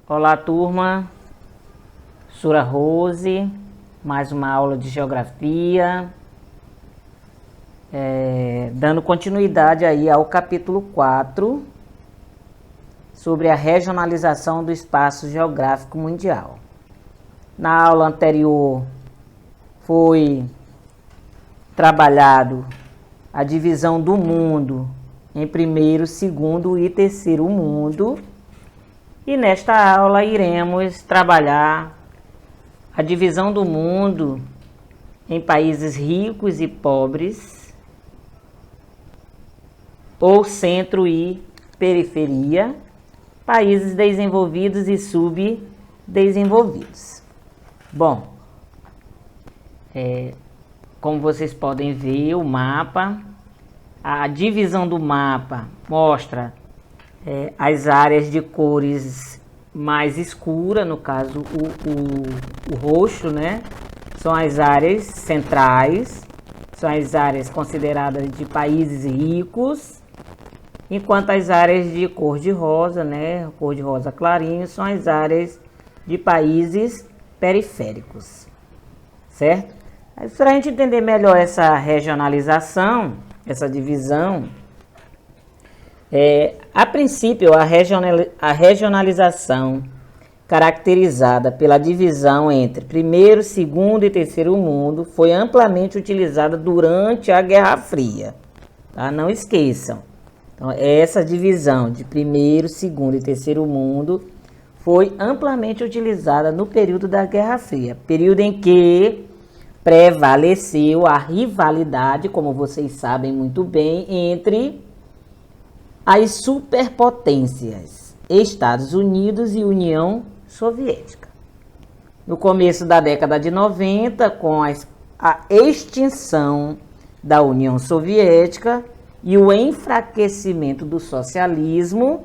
Olá, turma. Sura Rose, mais uma aula de geografia. Dando continuidade aí ao capítulo 4, sobre a regionalização do espaço geográfico mundial. Na aula anterior foi trabalhado a divisão do mundo em primeiro, segundo e terceiro mundo. E nesta aula iremos trabalhar a divisão do mundo em países ricos e pobres, ou centro e periferia, países desenvolvidos e subdesenvolvidos. Bom, como vocês podem ver, o mapa, a divisão do mapa mostra as áreas de cores mais escuras, no caso o roxo, né? São as áreas centrais, são as áreas consideradas de países ricos, enquanto as áreas de cor de rosa, né? Cor de rosa clarinho, são as áreas de países periféricos, certo? Para a gente entender melhor essa regionalização, essa divisão, a princípio, a regionalização caracterizada pela divisão entre primeiro, segundo e terceiro mundo foi amplamente utilizada durante a Guerra Fria. Tá? Não esqueçam. Então, essa divisão de primeiro, segundo e terceiro mundo foi amplamente utilizada no período da Guerra Fria, período em que prevaleceu a rivalidade, como vocês sabem muito bem, entre as superpotências Estados Unidos e União Soviética. No começo da década de 90, com a extinção da União Soviética e o enfraquecimento do socialismo,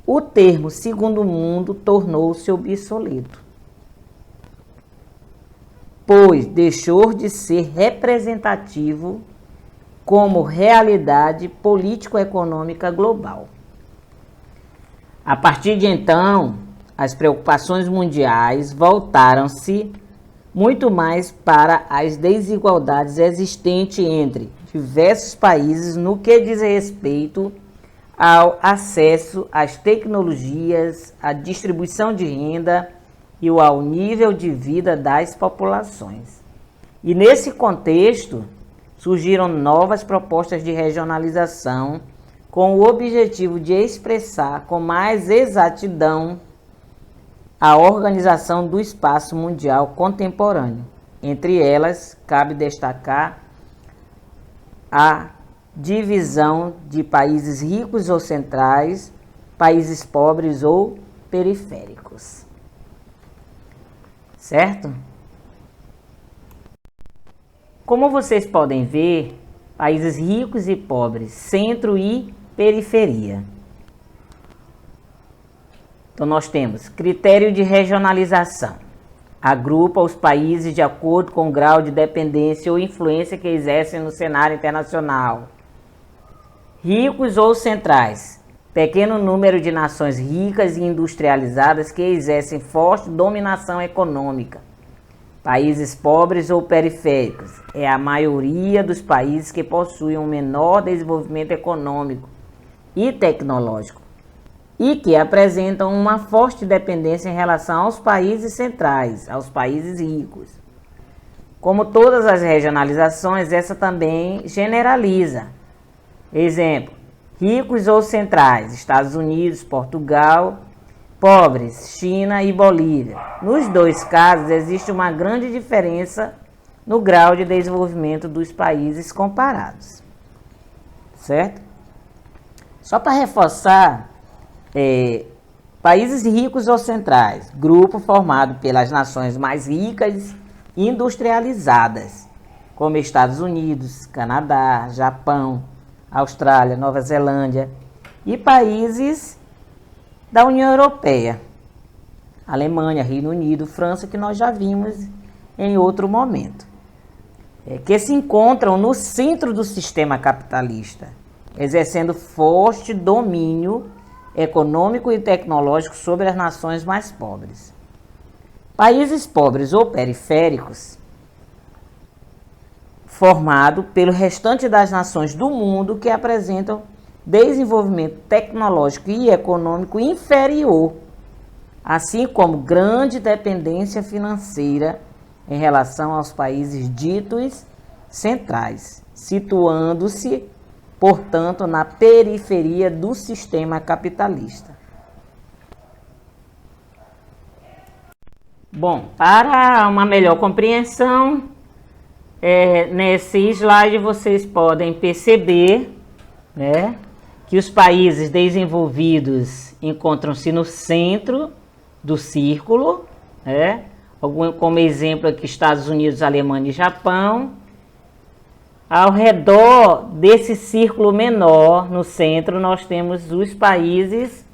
o termo segundo mundo tornou-se obsoleto, pois deixou de ser representativo como realidade político-econômica global. A partir de então, as preocupações mundiais voltaram-se muito mais para as desigualdades existentes entre diversos países no que diz respeito ao acesso às tecnologias, à distribuição de renda e ao nível de vida das populações. E nesse contexto, surgiram novas propostas de regionalização com o objetivo de expressar com mais exatidão a organização do espaço mundial contemporâneo. Entre elas, cabe destacar a divisão de países ricos ou centrais, países pobres ou periféricos. Certo? Como vocês podem ver, países ricos e pobres, centro e periferia. Então nós temos critério de regionalização. Agrupa os países de acordo com o grau de dependência ou influência que exercem no cenário internacional. Ricos ou centrais. Pequeno número de nações ricas e industrializadas que exercem forte dominação econômica. Países pobres ou periféricos é a maioria dos países que possuem um menor desenvolvimento econômico e tecnológico e que apresentam uma forte dependência em relação aos países centrais, aos países ricos. Como todas as regionalizações, essa também generaliza. Exemplo, ricos ou centrais, Estados Unidos, Portugal. Pobres, China e Bolívia. Nos dois casos, existe uma grande diferença no grau de desenvolvimento dos países comparados. Certo? Só para reforçar, países ricos ou centrais, grupo formado pelas nações mais ricas e industrializadas, como Estados Unidos, Canadá, Japão, Austrália, Nova Zelândia, e países da União Europeia, Alemanha, Reino Unido, França, que nós já vimos em outro momento, que se encontram no centro do sistema capitalista, exercendo forte domínio econômico e tecnológico sobre as nações mais pobres. Países pobres ou periféricos, formado pelo restante das nações do mundo que apresentam desenvolvimento tecnológico e econômico inferior, assim como grande dependência financeira em relação aos países ditos centrais, situando-se, portanto, na periferia do sistema capitalista. Bom, para uma melhor compreensão, nesse slide vocês podem perceber, né, que os países desenvolvidos encontram-se no centro do círculo, né, como exemplo aqui Estados Unidos, Alemanha e Japão. Ao redor desse círculo menor, no centro, nós temos os países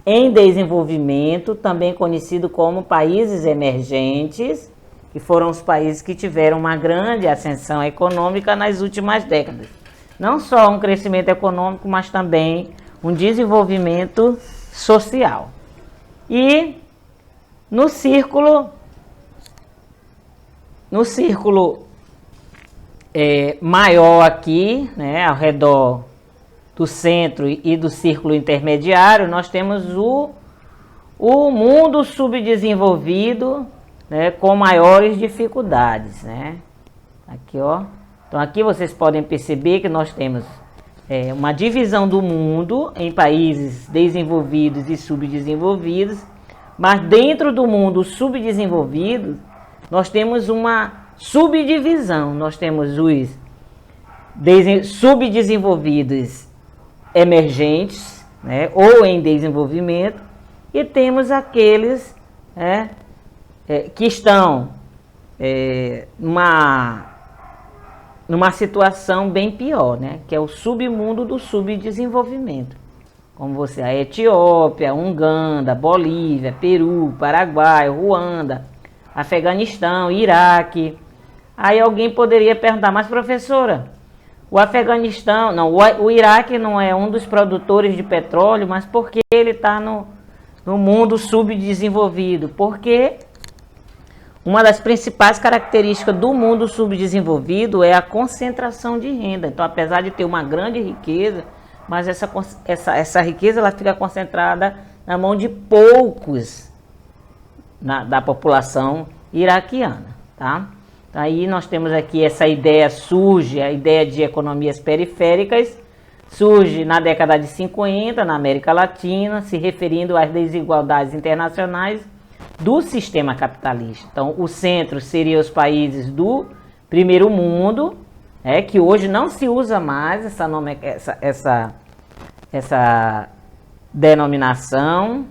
em desenvolvimento, também conhecido como países emergentes, que foram os países que tiveram uma grande ascensão econômica nas últimas décadas. Não só um crescimento econômico, mas também um desenvolvimento social. E no círculo maior aqui, né, ao redor do centro e do círculo intermediário, nós temos o mundo subdesenvolvido, né, com maiores dificuldades, né? Aqui, ó. Então aqui vocês podem perceber que nós temos uma divisão do mundo em países desenvolvidos e subdesenvolvidos, mas dentro do mundo subdesenvolvido nós temos uma subdivisão. Nós temos os subdesenvolvidos emergentes, né, ou em desenvolvimento, e temos aqueles, né, que estão numa situação bem pior, né, que é o submundo do subdesenvolvimento, como a Etiópia, Uganda, Bolívia, Peru, Paraguai, Ruanda, Afeganistão, Iraque. Aí alguém poderia perguntar, mas professora, o Afeganistão, não, o Iraque não é um dos produtores de petróleo, mas por que ele está no mundo subdesenvolvido? Porque uma das principais características do mundo subdesenvolvido é a concentração de renda. Então, apesar de ter uma grande riqueza, mas essa riqueza ela fica concentrada na mão de poucos da população iraquiana, tá? Aí nós temos aqui essa ideia, surge a ideia de economias periféricas, surge na década de 50 na América Latina, se referindo às desigualdades internacionais do sistema capitalista. Então, o centro seria os países do primeiro mundo, que hoje não se usa mais essa denominação,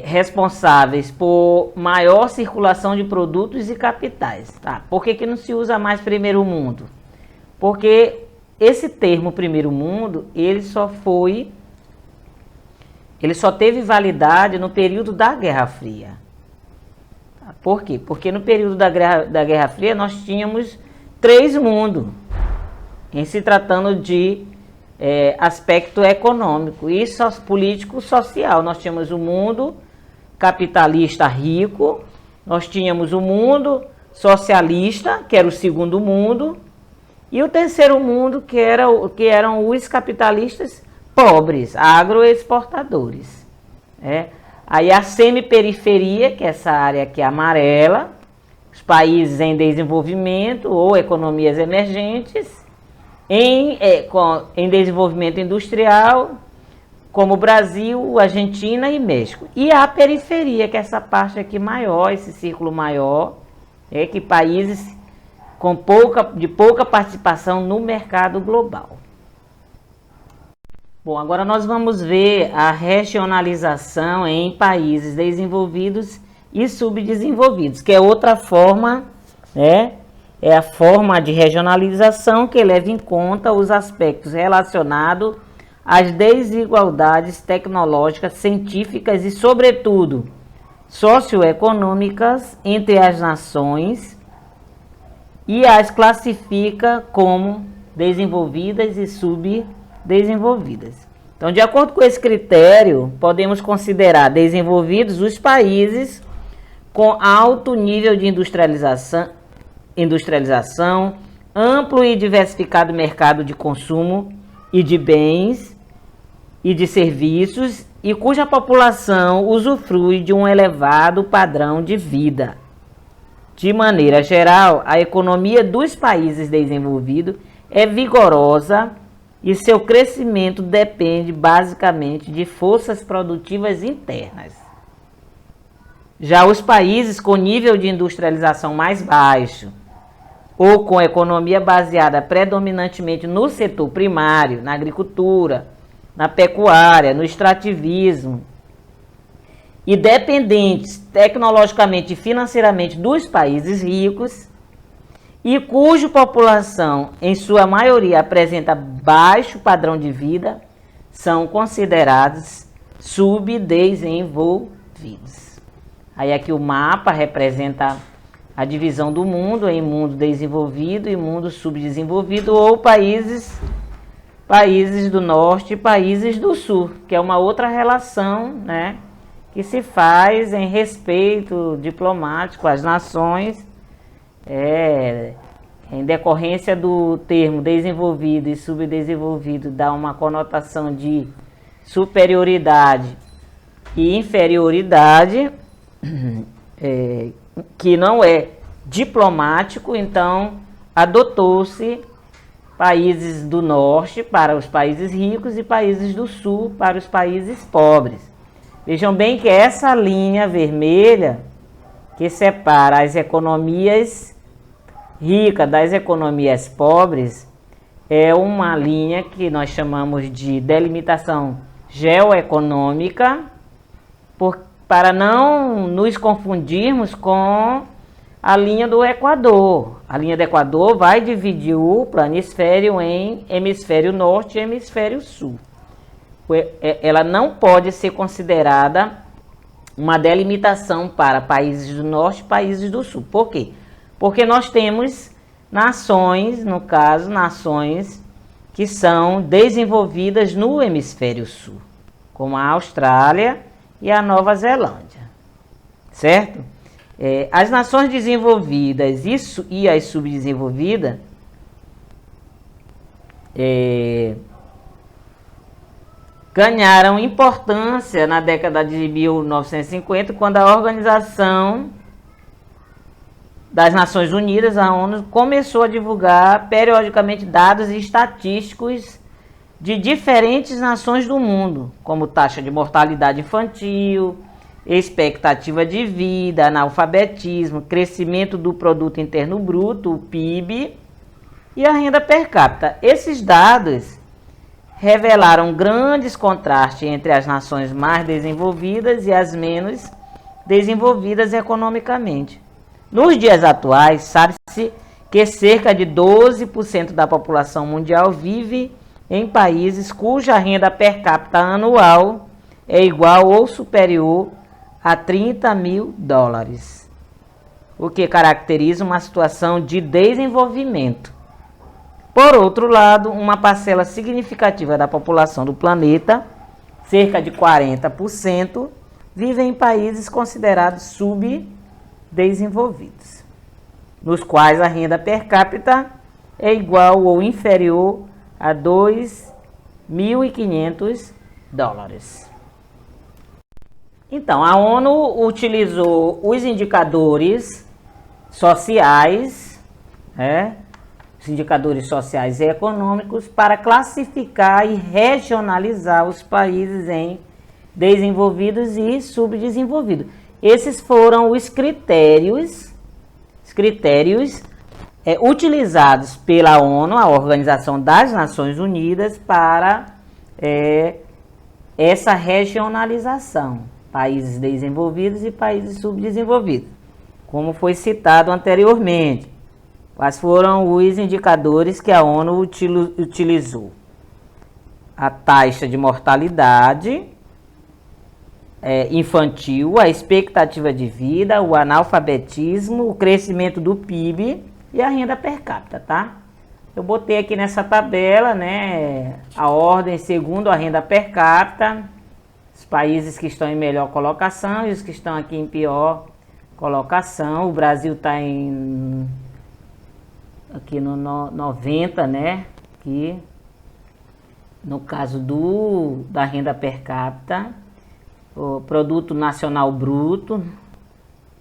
responsáveis por maior circulação de produtos e capitais. Tá? Por que não se usa mais primeiro mundo? Porque esse termo primeiro mundo, ele só teve validade no período da Guerra Fria. Tá? Por quê? Porque no período da Guerra Fria nós tínhamos 3 mundos, em se tratando de aspecto econômico e político-social. Nós tínhamos o mundo capitalista rico, nós tínhamos o mundo socialista, que era o segundo mundo, e o terceiro mundo, que eram os capitalistas pobres, agroexportadores. Aí a semiperiferia, que é essa área aqui amarela, os países em desenvolvimento ou economias emergentes, em desenvolvimento industrial, como Brasil, Argentina e México. E a periferia, que é essa parte aqui maior, esse círculo maior, que países de pouca participação no mercado global. Bom, agora nós vamos ver a regionalização em países desenvolvidos e subdesenvolvidos, que é outra forma, é a forma de regionalização que leva em conta os aspectos relacionados às desigualdades tecnológicas, científicas e, sobretudo, socioeconômicas entre as nações e as classifica como desenvolvidas e subdesenvolvidas. Então, de acordo com esse critério, podemos considerar desenvolvidos os países com alto nível de industrialização, amplo e diversificado mercado de consumo e de bens e de serviços e cuja população usufrui de um elevado padrão de vida. De maneira geral, a economia dos países desenvolvidos é vigorosa e seu crescimento depende basicamente de forças produtivas internas. Já os países com nível de industrialização mais baixo ou com economia baseada predominantemente no setor primário, na agricultura, na pecuária, no extrativismo, e dependentes tecnologicamente e financeiramente dos países ricos, e cuja população, em sua maioria, apresenta baixo padrão de vida, são considerados subdesenvolvidos. Aí aqui o mapa representa a divisão do mundo em mundo desenvolvido e mundo subdesenvolvido, ou países do norte e países do sul, que é uma outra relação, né, que se faz em respeito diplomático às nações, em decorrência do termo desenvolvido e subdesenvolvido, dá uma conotação de superioridade e inferioridade, que não é diplomático. Então adotou-se países do norte para os países ricos e países do sul para os países pobres. Vejam bem que essa linha vermelha que separa as economias ricas das economias pobres é uma linha que nós chamamos de delimitação geoeconômica, para não nos confundirmos com a linha do Equador. A linha do Equador vai dividir o planisfério em hemisfério norte e hemisfério sul. Ela não pode ser considerada uma delimitação para países do norte e países do sul. Por quê? Porque nós temos nações, no caso, nações que são desenvolvidas no hemisfério sul, como a Austrália e a Nova Zelândia, certo? As nações desenvolvidas e as subdesenvolvidas ganharam importância na década de 1950, quando a Organização das Nações Unidas, a ONU, começou a divulgar periodicamente dados estatísticos de diferentes nações do mundo, como taxa de mortalidade infantil, expectativa de vida, analfabetismo, crescimento do produto interno bruto, o PIB, e a renda per capita. Esses dados revelaram grandes contrastes entre as nações mais desenvolvidas e as menos desenvolvidas economicamente. Nos dias atuais, sabe-se que cerca de 12% da população mundial vive em países cuja renda per capita anual é igual ou superior a 30 mil dólares, o que caracteriza uma situação de desenvolvimento. Por outro lado, uma parcela significativa da população do planeta, cerca de 40%, vive em países considerados subdesenvolvidos, nos quais a renda per capita é igual ou inferior a 2.500 dólares. Então, a ONU utilizou os indicadores sociais, os indicadores sociais e econômicos, para classificar e regionalizar os países em desenvolvidos e subdesenvolvidos. Esses foram os critérios utilizados pela ONU, a Organização das Nações Unidas, para essa regionalização, países desenvolvidos e países subdesenvolvidos, como foi citado anteriormente. Quais foram os indicadores que a ONU utilizou? A taxa de mortalidade infantil, a expectativa de vida, o analfabetismo, o crescimento do PIB e a renda per capita, tá? Eu botei aqui nessa tabela, né, a ordem segundo a renda per capita, os países que estão em melhor colocação e os que estão aqui em pior colocação. O Brasil está aqui no 90, né, aqui no caso da renda per capita, o Produto Nacional Bruto,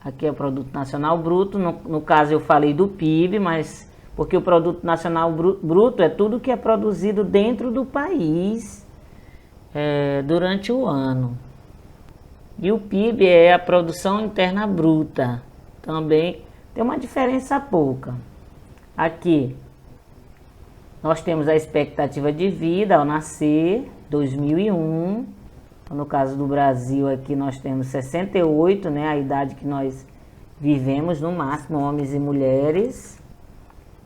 aqui é o Produto Nacional Bruto, no caso eu falei do PIB, mas porque o Produto Nacional Bruto é tudo que é produzido dentro do país durante o ano. E o PIB é a Produção Interna Bruta, também tem uma diferença pouca. Aqui nós temos a expectativa de vida ao nascer, 2001. No caso do Brasil, aqui nós temos 68, né, a idade que nós vivemos, no máximo, homens e mulheres.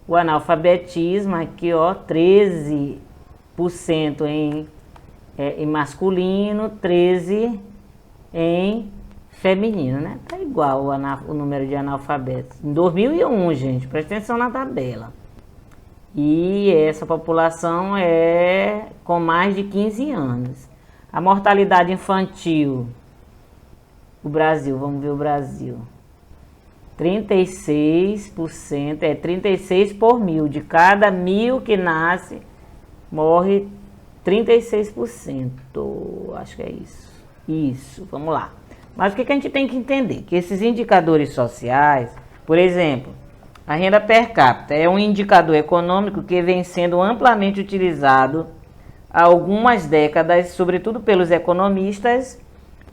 O analfabetismo, aqui, ó, 13% em masculino, 13% em feminino, né? Tá igual o número de analfabetos. Em 2001, gente, presta atenção na tabela. E essa população é com mais de 15 anos. A mortalidade infantil, o Brasil, vamos ver o Brasil. 36%, 36 por mil. De cada 1.000 que nasce, morre 36%. Acho que é isso. Isso, vamos lá. Mas o que a gente tem que entender? Que esses indicadores sociais, por exemplo, a renda per capita é um indicador econômico que vem sendo amplamente utilizado há algumas décadas, sobretudo pelos economistas,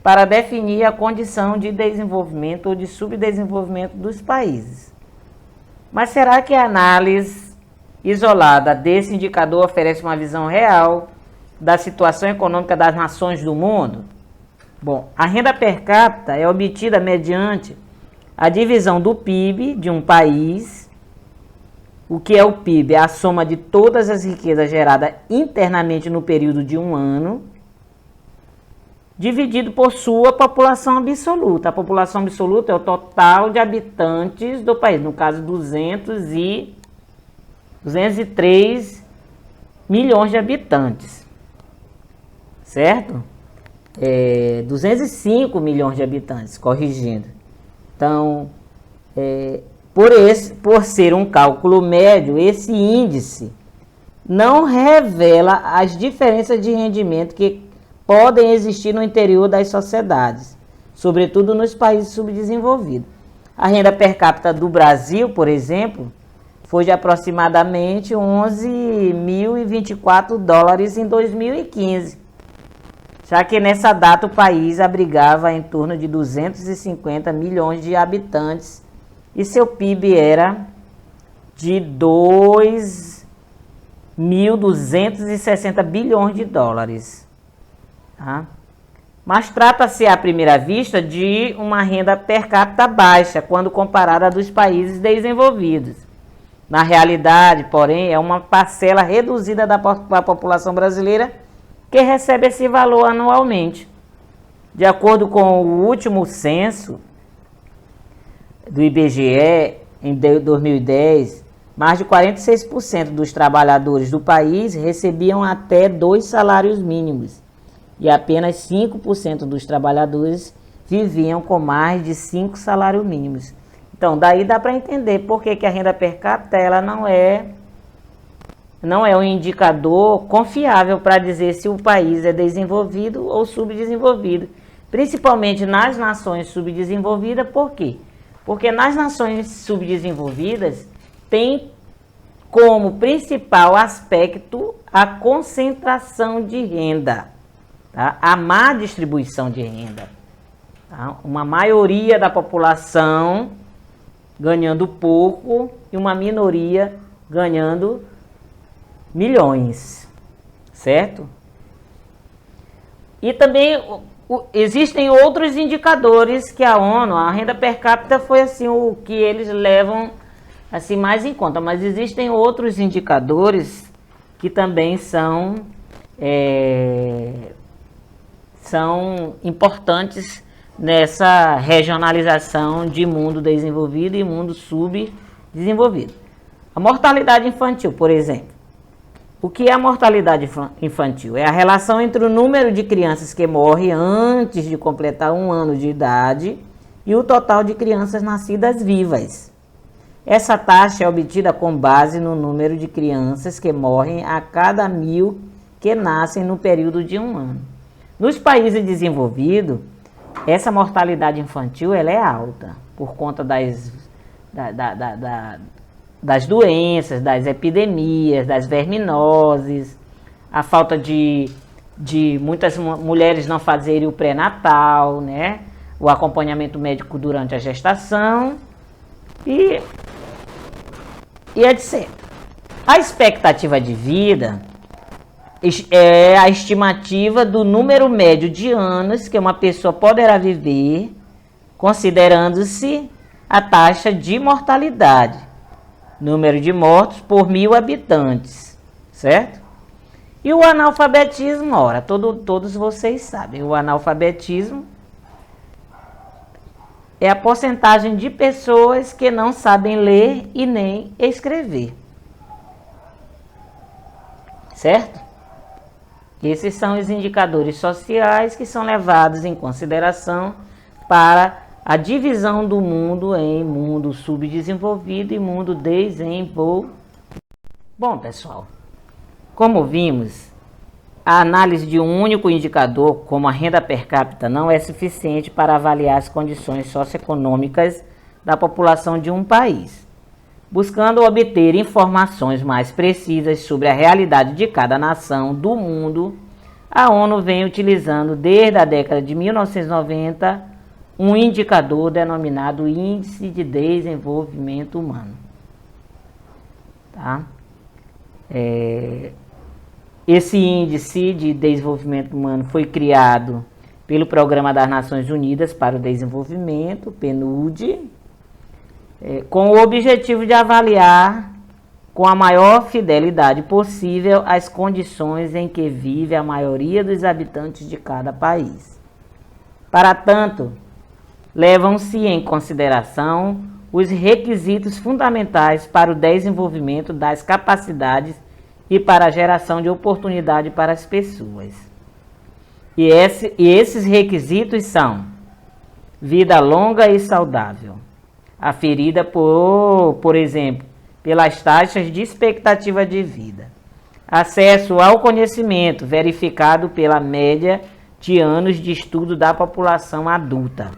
para definir a condição de desenvolvimento ou de subdesenvolvimento dos países. Mas será que a análise isolada desse indicador oferece uma visão real da situação econômica das nações do mundo? Bom, a renda per capita é obtida mediante a divisão do PIB de um país. O que é o PIB? É a soma de todas as riquezas geradas internamente no período de um ano, dividido por sua população absoluta. A população absoluta é o total de habitantes do país, no caso 203 milhões de habitantes, certo? 205 milhões de habitantes, corrigindo. Então, por ser um cálculo médio, esse índice não revela as diferenças de rendimento que podem existir no interior das sociedades, sobretudo nos países subdesenvolvidos. A renda per capita do Brasil, por exemplo, foi de aproximadamente 11.024 dólares em 2015, já que nessa data o país abrigava em torno de 250 milhões de habitantes e seu PIB era de 2.260 bilhões de dólares. Tá? Mas trata-se à primeira vista de uma renda per capita baixa quando comparada a dos países desenvolvidos. Na realidade, porém, é uma parcela reduzida da população brasileira que recebe esse valor anualmente. De acordo com o último censo do IBGE, em 2010, mais de 46% dos trabalhadores do país recebiam até 2 salários mínimos e apenas 5% dos trabalhadores viviam com mais de 5 salários mínimos. Então, daí dá para entender por que a renda per capita ela não é um indicador confiável para dizer se o país é desenvolvido ou subdesenvolvido, principalmente nas nações subdesenvolvidas. Por quê? Porque nas nações subdesenvolvidas tem como principal aspecto a concentração de renda, tá? A má distribuição de renda, tá? Uma maioria da população ganhando pouco e uma minoria ganhando milhões, certo? E também existem outros indicadores que a ONU, a renda per capita foi assim o que eles levam assim mais em conta, mas existem outros indicadores que também são importantes nessa regionalização de mundo desenvolvido e mundo subdesenvolvido. A mortalidade infantil, por exemplo. O que é a mortalidade infantil? É a relação entre o número de crianças que morrem antes de completar 1 ano de idade e o total de crianças nascidas vivas. Essa taxa é obtida com base no número de crianças que morrem a cada 1.000 que nascem no período de 1 ano. Nos países desenvolvidos, essa mortalidade infantil ela é alta, por conta das doenças, das epidemias, das verminoses, a falta de muitas mulheres não fazerem o pré-natal, né? O acompanhamento médico durante a gestação e etc. A expectativa de vida é a estimativa do número médio de anos que uma pessoa poderá viver, considerando-se a taxa de mortalidade, número de mortos por 1.000 habitantes, certo? E o analfabetismo, ora, todos vocês sabem, o analfabetismo é a porcentagem de pessoas que não sabem ler e nem escrever, certo? Esses são os indicadores sociais que são levados em consideração para a divisão do mundo em mundo subdesenvolvido e mundo desenvolvido. Bom, pessoal, como vimos, a análise de um único indicador, como a renda per capita, não é suficiente para avaliar as condições socioeconômicas da população de um país. Buscando obter informações mais precisas sobre a realidade de cada nação do mundo, a ONU vem utilizando desde a década de 1990 um indicador denominado Índice de Desenvolvimento Humano. Tá? Esse Índice de Desenvolvimento Humano foi criado pelo Programa das Nações Unidas para o Desenvolvimento, PNUD, com o objetivo de avaliar com a maior fidelidade possível as condições em que vive a maioria dos habitantes de cada país. Para tanto, levam-se em consideração os requisitos fundamentais para o desenvolvimento das capacidades e para a geração de oportunidade para as pessoas. E esses requisitos são vida longa e saudável, aferida por exemplo, pelas taxas de expectativa de vida. Acesso ao conhecimento, verificado pela média de anos de estudo da população adulta.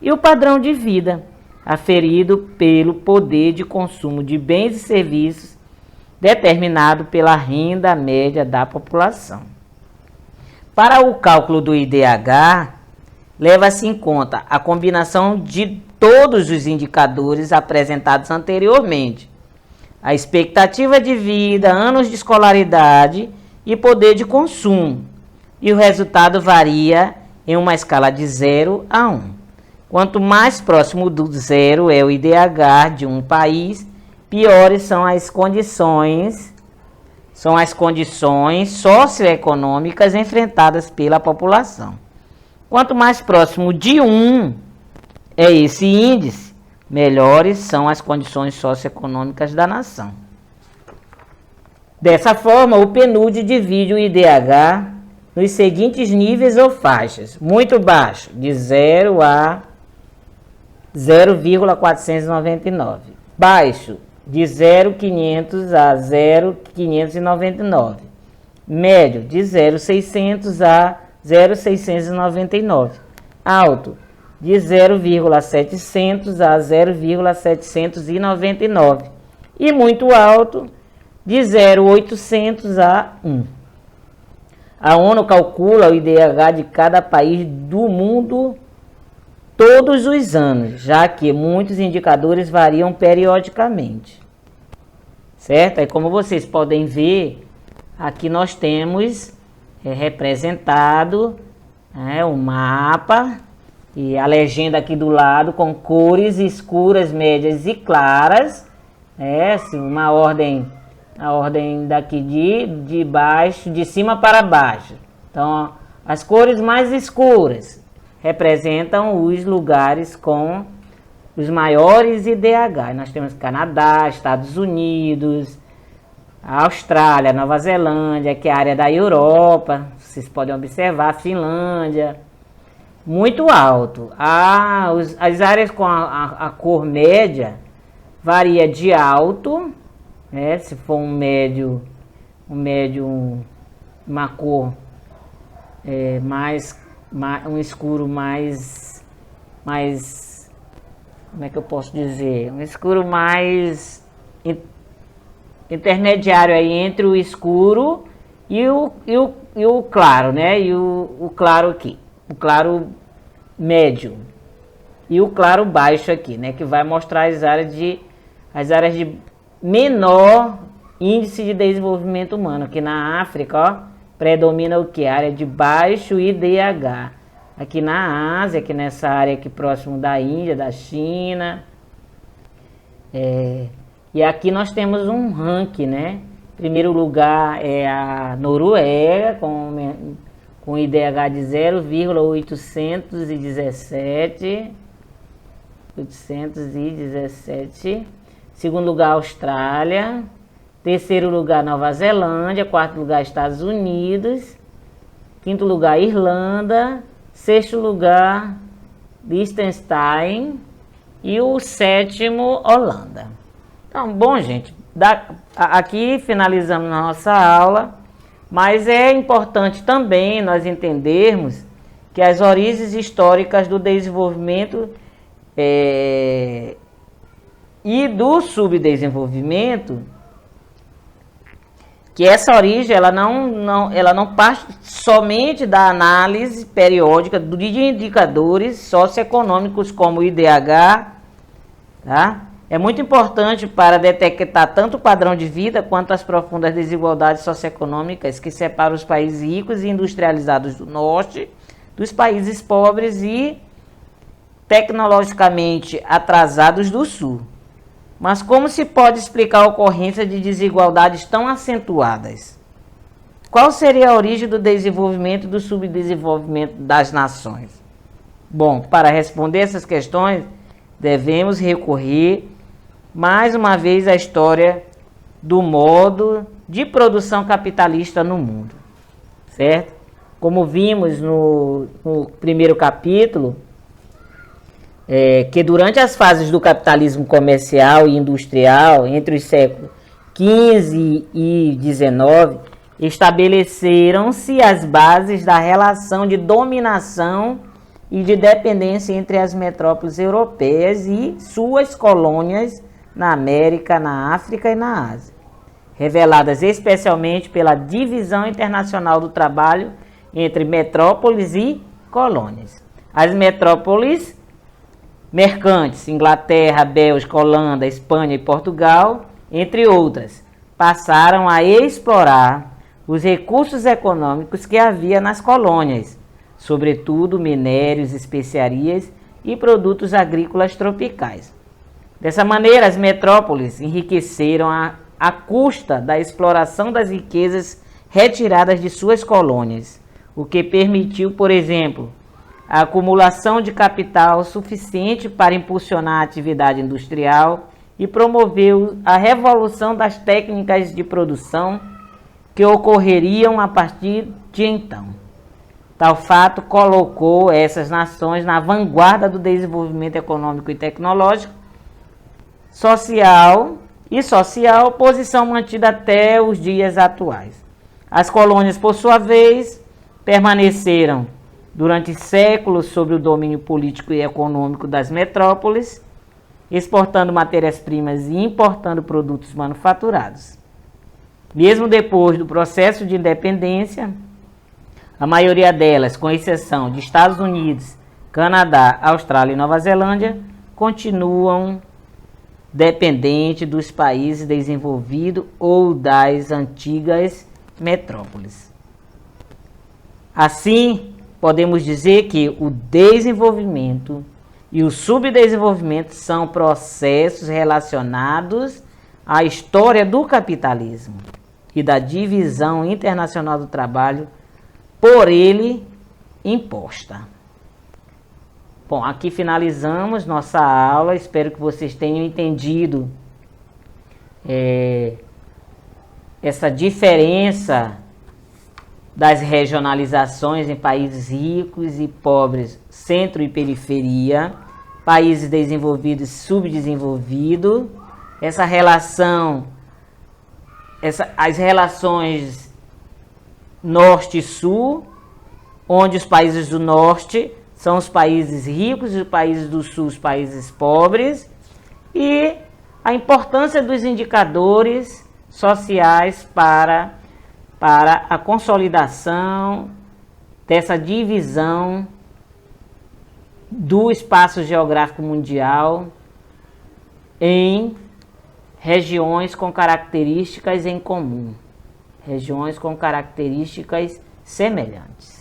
E o padrão de vida, aferido pelo poder de consumo de bens e serviços, determinado pela renda média da população. Para o cálculo do IDH, leva-se em conta a combinação de todos os indicadores apresentados anteriormente, a expectativa de vida, anos de escolaridade e poder de consumo, e o resultado varia em uma escala de 0 a 1. Quanto mais próximo do zero é o IDH de um país, piores são as condições socioeconômicas enfrentadas pela população. Quanto mais próximo de 1 é esse índice, melhores são as condições socioeconômicas da nação. Dessa forma, o PNUD divide o IDH nos seguintes níveis ou faixas: muito baixo, de 0 a 0,499, baixo, de 0,500 a 0,599, médio, de 0,600 a 0,699, alto, de 0,700 a 0,799 e muito alto, de 0,800 a 1. A ONU calcula o IDH de cada país do mundo todos os anos, já que muitos indicadores variam periodicamente. Certo? Aí, como vocês podem ver, aqui nós temos representado um mapa e a legenda aqui do lado com cores escuras, médias e claras, assim, a ordem daqui de baixo, de cima para baixo. Então, as cores mais escuras representam os lugares com os maiores IDH. Nós temos Canadá, Estados Unidos, a Austrália, Nova Zelândia, que é a área da Europa, vocês podem observar, Finlândia, muito alto. As áreas com a cor média varia de alto, né? Se for uma cor um escuro mais, como é que eu posso dizer? Um escuro mais intermediário aí entre o escuro e o claro, né? E o claro aqui, o claro médio e o claro baixo aqui, né? Que vai mostrar as áreas de menor índice de desenvolvimento humano. Aqui na África, ó, predomina o que? A área de baixo IDH. Aqui na Ásia, aqui nessa área aqui próximo da Índia, da China. E aqui nós temos um ranking, né? Primeiro lugar é a Noruega, com IDH de 0,817. Segundo lugar, Austrália. Terceiro lugar, Nova Zelândia. Quarto lugar, Estados Unidos. Quinto lugar, Irlanda. Sexto lugar, Liechtenstein. E o sétimo, Holanda. Então, bom, gente, aqui finalizamos nossa aula, mas é importante também nós entendermos que as origens históricas do desenvolvimento e do subdesenvolvimento, que essa origem ela não parte somente da análise periódica de indicadores socioeconômicos como o IDH, tá? É muito importante para detectar tanto o padrão de vida quanto as profundas desigualdades socioeconômicas que separam os países ricos e industrializados do norte dos países pobres e tecnologicamente atrasados do sul. Mas como se pode explicar a ocorrência de desigualdades tão acentuadas? Qual seria a origem do desenvolvimento e do subdesenvolvimento das nações? Bom, para responder essas questões, devemos recorrer mais uma vez à história do modo de produção capitalista no mundo, certo? Como vimos no primeiro capítulo, que durante as fases do capitalismo comercial e industrial, entre os séculos XV e XIX, estabeleceram-se as bases da relação de dominação e de dependência entre as metrópoles europeias e suas colônias na América, na África e na Ásia, reveladas especialmente pela divisão internacional do trabalho entre metrópoles e colônias. As metrópoles mercantes, Inglaterra, Bélgica, Holanda, Espanha e Portugal, entre outras, passaram a explorar os recursos econômicos que havia nas colônias, sobretudo minérios, especiarias e produtos agrícolas tropicais. Dessa maneira, as metrópoles enriqueceram à custa da exploração das riquezas retiradas de suas colônias, o que permitiu, por exemplo, a acumulação de capital suficiente para impulsionar a atividade industrial e promoveu a revolução das técnicas de produção que ocorreriam a partir de então. Tal fato colocou essas nações na vanguarda do desenvolvimento econômico e tecnológico, social, posição mantida até os dias atuais. As colônias, por sua vez, permaneceram durante séculos sob o domínio político e econômico das metrópoles, exportando matérias-primas e importando produtos manufaturados. Mesmo depois do processo de independência, a maioria delas, com exceção de Estados Unidos, Canadá, Austrália e Nova Zelândia, continuam dependentes dos países desenvolvidos ou das antigas metrópoles. Assim, podemos dizer que o desenvolvimento e o subdesenvolvimento são processos relacionados à história do capitalismo e da divisão internacional do trabalho por ele imposta. Bom, aqui finalizamos nossa aula. Espero que vocês tenham entendido essa diferença das regionalizações em países ricos e pobres, centro e periferia, países desenvolvidos e subdesenvolvidos, essa relação, as relações norte e sul, onde os países do norte são os países ricos e os países do sul os países pobres, e a importância dos indicadores sociais para a consolidação dessa divisão do espaço geográfico mundial em regiões com características em comum, regiões com características semelhantes.